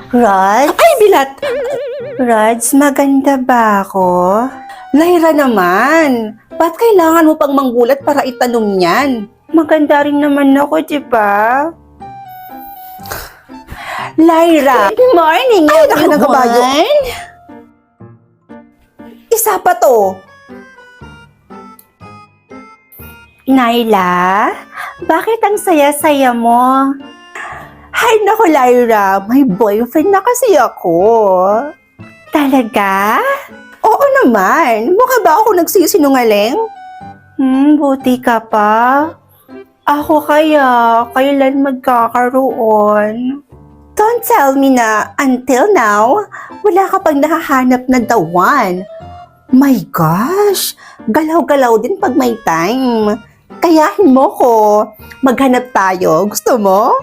Rods? Ay, bilat! Rods, maganda ba ako? Lyra naman, ba't kailangan mo pang manggulat para itanong yan? Maganda rin naman ako, di ba? Lyra! Good morning, Ay, naka ng kabayo. everyone! Isa pa to. Naila, bakit ang saya-saya mo? Hay nako, Lyra, may boyfriend na kasi ako. Talaga? Oo naman, mukha ba ako nagsisinungaling? Buti ka pa. Ako kaya, kailan magkakaroon? Don't tell me na until now, wala ka pang nakahanap na the one. My gosh, galaw-galaw din pag may time. Kayahin mo ko, maghanap tayo. Gusto mo?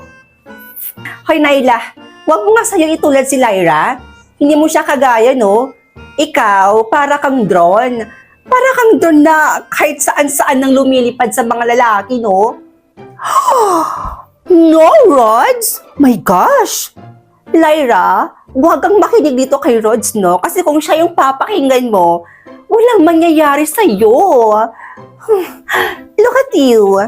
Hoy Naila, wag mo nga sa'yo itulad si Lyra. Hindi mo siya kagaya, no? Ikaw, para kang drone. Para kang drone na kahit saan-saan nang lumilipad sa mga lalaki, no? No, Rods! My gosh! Lyra, huwag kang makinig dito kay Rods, no? Kasi kung siya yung papakinggan mo, walang mangyayari sa'yo. Look at you.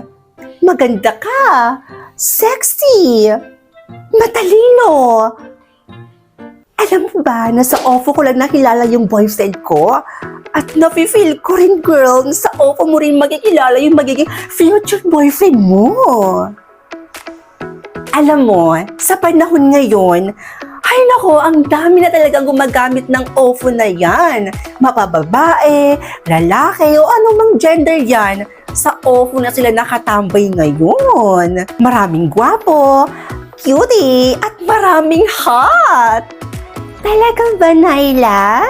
Maganda ka. Sexy. Matalino. Alam mo ba na sa OFO ko lang nakilala yung boyfriend ko? At nafe-feel ko rin, girl, na sa OFO mo rin makikilala yung magiging future boyfriend mo. Alam mo, sa panahon ngayon, ay nako, ang dami na talagang gumagamit ng OFO na yan. Mapababae, lalaki, o anumang gender yan. Sa OFO na sila nakatambay ngayon. Maraming gwapo, cutie, at maraming hot. Talaga ba, Naila?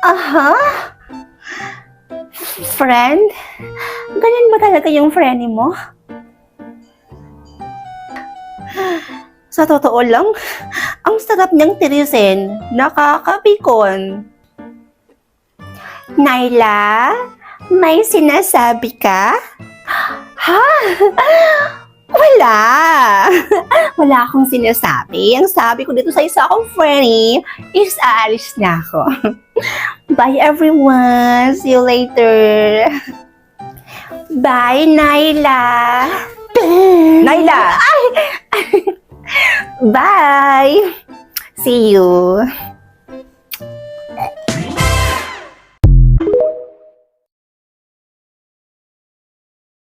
Aha. Friend? Ganyan ba talaga yung friend mo? Sa totoo lang, ang sarap niyang tirisin. Nakakapikon. Naila, may sinasabi ka? Ha? Wala. Wala akong sinasabi. Ang sabi ko dito sa isa akong friend is aalis na ako. Bye everyone. See you later. Bye, Naila. Naila! Bye. See you.